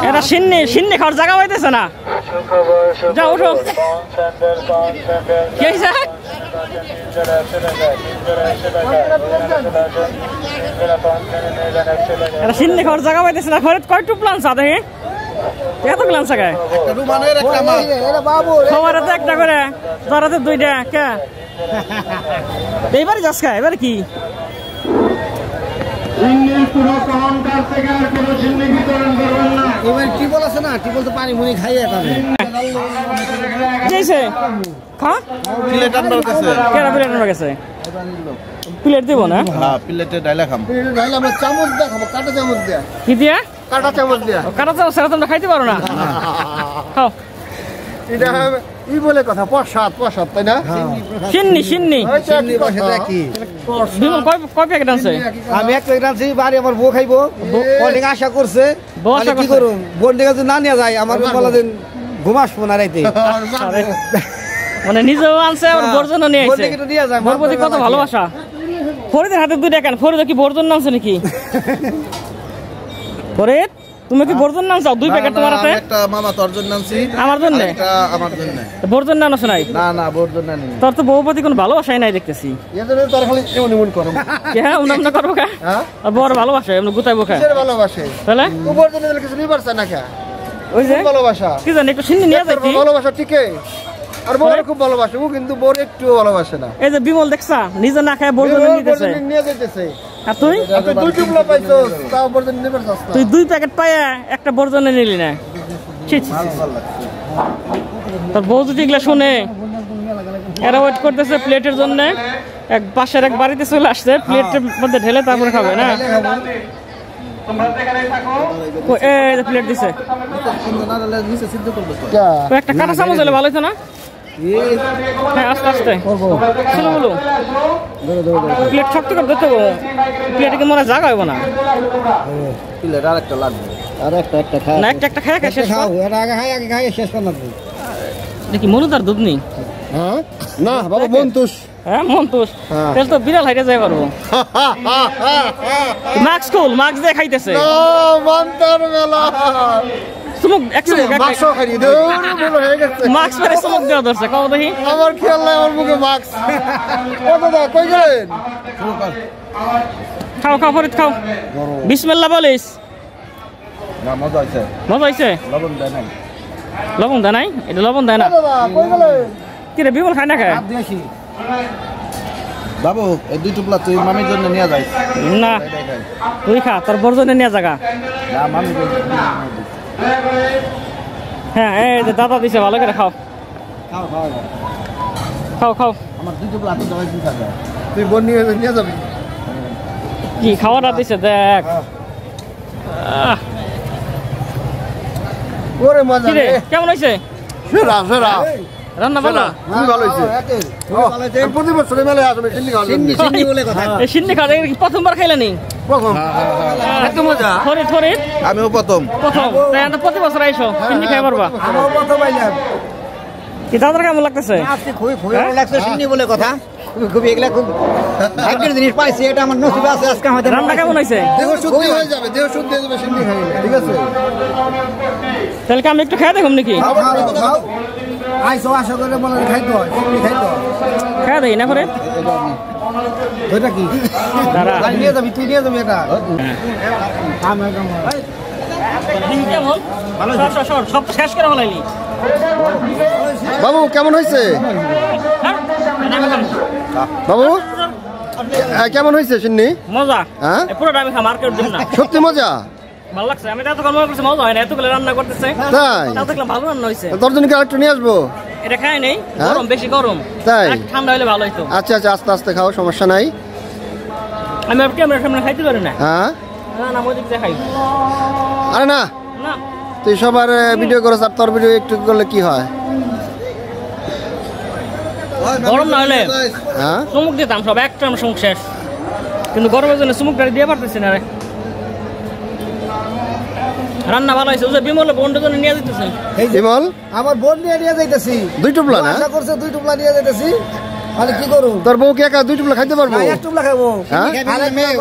এটা সিন্নি সিন্নি খাওয়ার জায়গা পাইতেছে না। যাও ওঠো। কি হয়েছে? এটা সিন্নি খাওয়ার জায়গা পাইতেছে না। ঘরে কয়টুক প্লান আছে দেখি? এত প্লান আছে গায়ে? সবার হাতে একটা করে, তোর হাতে দুইটা। কে এইবারে যাস খা? এবারে কি টিবল আছে না? টিবল তো পানি মুনি খাইয়ে প্লেট দিব না? প্লেটে ডাইলা খাম। ডাইলা আমরা চামচ দিয়ে খাবো, কাঁটা চামচ দিয়ে। কি দিয়া? কাঁটা চামচ দিয়ে। কাঁটা চামচ ছাড়া তোমরা খাইতে পারো না? খাও। এটা ই বলে কথা, প্রসাদ প্রসাদ, তাই না? সিন্নি সিন্নি বিমল কয় প্যাকেট আনছে? আমি এক প্যাকেট আনছি, বাড়ি আমার বউ খাইবো, অনেক আশা করছে। কি করুন, বোন দিকে যদি না নিয়ে যায় আমার বলা দিন ঘুমাসবো না রাইতে। মানে নিজেও আনছে আর বর্জনও নিয়ে আসছে। মোর প্রতি কত ভালোবাসা। ফরিদের হাতে দুইটা কেন? ফরিদ কি বর্জন আনছে নাকি? ফরিদ তুমি কি বর্জন নাম চাও? দুই প্যাকেট তোমার আছে? একটা মামা তোর জন্য আনছি, আমার জন্য? একটা আমার জন্য। বর্জন নাম আছে নাই? না না বর্জন না নেই। তোর তো বউ প্রতি কোনো ভালোবাসাই নাই দেখতেছি। এজন্য তোর খালি এমন এমন করো। হ্যাঁ উনাম না করবো কা? হ্যাঁ বড় ভালোবাসে এমন গুতাইবো কা? কিসের ভালোবাসে? তাহলে ও বর্জন দিলে কিছু নিবার চায় না কা? ওই যে ভালোবাসা কি জানি একটু সিন্নি নিয়ে যাইতি। ভালোবাসা ঠিকই, আর বড় খুব ভালোবাসে ও, কিন্তু বড় একটু ভালোবাসে না। এই যে বিমল দেখছা নিজে না খায় বর্জন নিতেছে। নিয়ে যাইতেছে। আর তুই দুই টুকরা পাইছস, তাও বর্জন নিবার চাস না। তুই দুই প্যাকেট পায়া একটা বর্জনে নিলি না। তোর বউ যদি এগুলা শুনে, এরা ওয়েট করতেছে প্লেটের জন্য। এক পাশের এক বাড়িতে চলে আসছে, প্লেটের মধ্যে ঢেলে তারপরে খাবে না? প্লেট দিছে একটা কাঁটা চামচ হলে ভালো হতো না? হ্যাঁ আস্তে আস্তে শুনো বলো। প্লেট শক্ত করে দিতে হবে, প্লেটে মনে জায়গা হইব না। প্লেট আর একটা লাগবে, আর একটা একটা খাই না, একটা একটা খাই শেষ খাও। এর আগে খাই, আগে খাই শেষ কর না। দেখি মনু তার দুধ নেই। হ্যাঁ না বাবা মন্তুষ। হ্যাঁ মন্তুষ, তাহলে তো বিড়াল হাইটে যাই পারবো। মাস্ক খুল, মাস্ক দিয়ে খাইতেছে। চুমুক এক চুমুক মাস্ক খাইয়ে দে, বড় হয়ে গেছে। মাস্ক পরে চুমুক দেওয়া ধরছে, কও দেখি। আমার খেয়াল নাই আমার মুখে মাস্ক। ও দাদা কই গেলেন? খাও খাও ফরিদ খাও, বিসমিল্লাহ বলিস। না মজা হইছে, মজা হইছে। লবণ দেয় নাই। লবণ দেয় নাই? এটা লবণ দেয় না। দাদা কই গেলেন? কি রে বিমল খায় না খায়? বাবু এই দুই টুকরা তুই মামির জন্য নিয়ে যাই। না তুই খা, তোর বর্জনে নিয়ে জায়গা। না মামি হ্যাঁ এই যে দাদা দিছে, ভালো করে খাও। খাও খাও খাও খাও। আমার দুই টুকরা হাতে দাও, তুই খাবে। তুই বোন নিয়ে যাবি। কি খাওয়াটা দিছে দেখ। ওরে মজা রে, কেমন হইছে? সেরা সেরা রান্না ভালো? খুব ভালো হইছে। প্রতি বছর মেলে আসবে সিন্নি খাওয়া। সিন্নি বলে কথা। এই সিন্নি খাওয়া কি প্রথমবার খাইলেনি? প্রথম। এত মজা। ফরিদ ফরিদ আমিও প্রথম। প্রথম। তাই তো প্রতি বছর আইসো সিন্নি খাই পারবা? আমিও প্রথম আইলাম। কি দাদার কেমন লাগতেছে? আজকে খুবই ভালো লাগছে সিন্নি বলে কথা। খুব এগুলা খুব ভাগ্যের জিনিস পাইছি, এটা আমার নসিবে আছে। আজকে আমাদের রান্না কেমন হইছে? দেহ শুদ্ধি হয়ে যাবে, দেহ শুদ্ধি হয়ে যাবে সিন্নি খাইলে। ঠিক আছে তাহলে আমি একটু খেয়ে দেখুন নাকি? আইসো আশা করে মনে খাইতো সিন্নি খাইতো। খেয়ে দেখি না করে। ওইটা কি দাঁড়া নিয়ে যাবি, তুই নিয়ে যাবি এটা। কেমন? ভালো সব শেষ করে ফেলাইলি। বাবু কেমন হয়েছে? বাবু কেমন হয়েছে সিন্নি? মজা। হ্যাঁ পুরোটা আমি খা, মার্কেট দিন না। সত্যি মজা, ভালো লাগছে। আমি তো মনে করছি মজা হয় না, এতগুলো রান্না করতেছে। তাই তাও দেখলাম ভালো রান্না হয়েছে। তোর জন্য কি আরেকটু নিয়ে আসবো? এটা খাই নেই, গরম বেশি গরম। তাই ঠান্ডা হলে ভালো হইতো। আচ্ছা আচ্ছা আস্তে আস্তে খাও, সমস্যা নাই। আমি আর ক্যামেরার সামনে খাইতে পারি না। হ্যাঁ না না মই দিকে খাই। আরে না না তুই সবার ভিডিও করছ, আর তোর ভিডিও একটু করলে কি হয়? গরম না হলে হ্যাঁ চুমুক দিতাম সব, একটা চুমুক শেষ। কিন্তু গরমের জন্য চুমুকটা দিয়ে পারতেছি না রে। রান্না ভালো হয়েছে। বিমল বোনটার জন্য নিয়ে যেতেছে। বিমল আমার বোন নিয়ে যাইতেছি। দুই টুকলা না? আশা করছে দুই টুকলা নিয়ে যাইতেছি। মানে কি করুন তোর বউ কি একা 2 টুকলা খাইতে পারবো এক টুকলা খাবো হ্যাঁ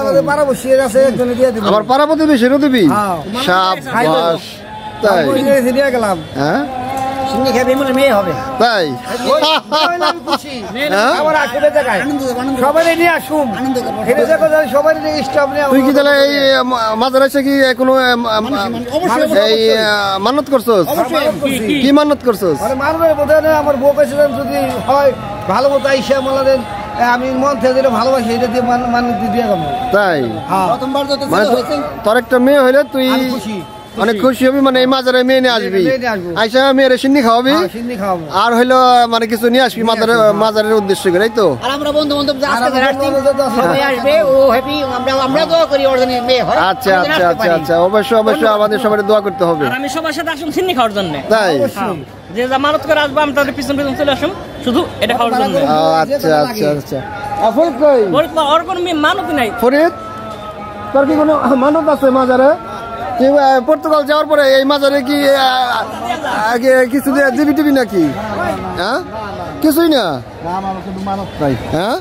আমাদের পাড়া বসিয়ে আছে একজনে দিয়ে দিব আমার পাড়া প্রতিবেশীরও দিবি শাবাশ তাই দিয়ে গেলাম হ্যাঁ সিন্নি খাবে মানে মেয়ে হবে তাই আমি খুশি আমার আসলে দেখায় সবাই নিয়ে আসুম হেরে দেখো সবাই নিয়ে স্টাফ নিয়ে তুই কি তাহলে এই মাঝে এসে কি কোনো এই মানত করছস কি মানত করছস আরে মানবে বোধহয় না আমার বউ কইছিলেন যদি হয় ভালো মতো আইসা বললেন আমি মন থেকে যেটা ভালোবাসি এটা দিয়ে মানত দিয়ে গেলাম তাই প্রথমবার যত তোর একটা মেয়ে হইলে তুই খুশি অনেক খুশি হবি মানে এই মাজারে মেয়ে নিয়ে আসবি আইসা মেয়ের সিন্নি খাওয়াবি আর হইলো মানে কিছু নিয়ে আসবি মাজারের উদ্দেশ্য করে তাই তো আর আমরা বন্ধু বান্ধব সবাই আসবে ও হ্যাপি আমরা দোয়া করি ওর জন্য মেয়ে হয় আচ্ছা আচ্ছা আচ্ছা আচ্ছা অবশ্যই অবশ্যই আমাদের সবাই দোয়া করতে হবে আর আমি সবার সাথে আসুন সিন্নি খাওয়ার জন্য তাই যে জামানত করে আসবো আমি তাদের পিছন পিছন চলে আসুন শুধু এটা খাওয়ার জন্য আচ্ছা আচ্ছা আচ্ছা ফরিদ কই ওর কোনো মানত নাই ফরিদ তোর কি কোনো মানত আছে মাজারে পর্তুগাল যাওয়ার পরে এই মাজারে কি কিছু দিবি টিবি নাকি হ্যাঁ কিছুই না হ্যাঁ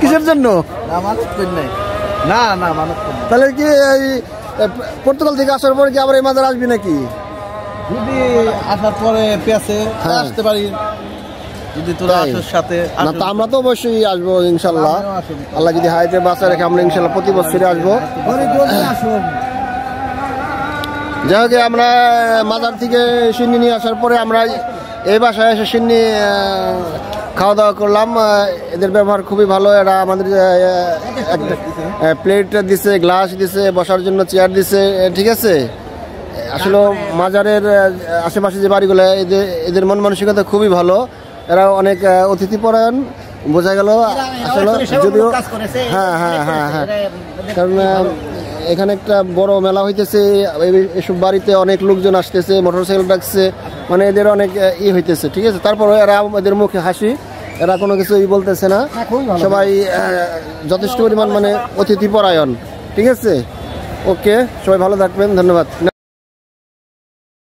কিসের জন্য তাহলে কি এই পর্তুগাল থেকে আসার পরে কি আবার এই মাজারে আসবি নাকি যদি আসার পরে পেছে আসতে পারি যদি তোরা আসিস সাথে না তো আমরা তো অবশ্যই আসবো ইনশাল্লাহ আল্লাহ যদি হায়াতে বাঁচা রেখে আমরা ইনশাল্লাহ প্রতি বছরই আসবো যাই হোক আমরা মাজার থেকে সিন্নি নিয়ে আসার পরে আমরা এই বাসায় এসে সিন্নি খাওয়া দাওয়া করলাম এদের ব্যবহার খুবই ভালো এরা আমাদের প্লেট দিছে গ্লাস দিছে বসার জন্য চেয়ার দিছে ঠিক আছে আসলে মাজারের আশেপাশে যে বাড়িগুলো এদের মন মানসিকতা খুবই ভালো এরা অনেক অতিথিপরায়ণ বোঝা গেল আসলে যদিও হ্যাঁ হ্যাঁ হ্যাঁ হ্যাঁ কারণ এখানে একটা বড় মেলা হইতেছে এসব বাড়িতে অনেক লোকজন আসতেছে মোটরসাইকেল ডাকছে মানে এদের অনেক হইতেছে ঠিক আছে তারপরে এরা এদের মুখে হাসি এরা কোনো কিছু বলতেছে না সবাই যথেষ্ট পরিমাণ মানে অতিথিপরায়ণ ঠিক আছে ওকে সবাই ভালো থাকবেন ধন্যবাদ।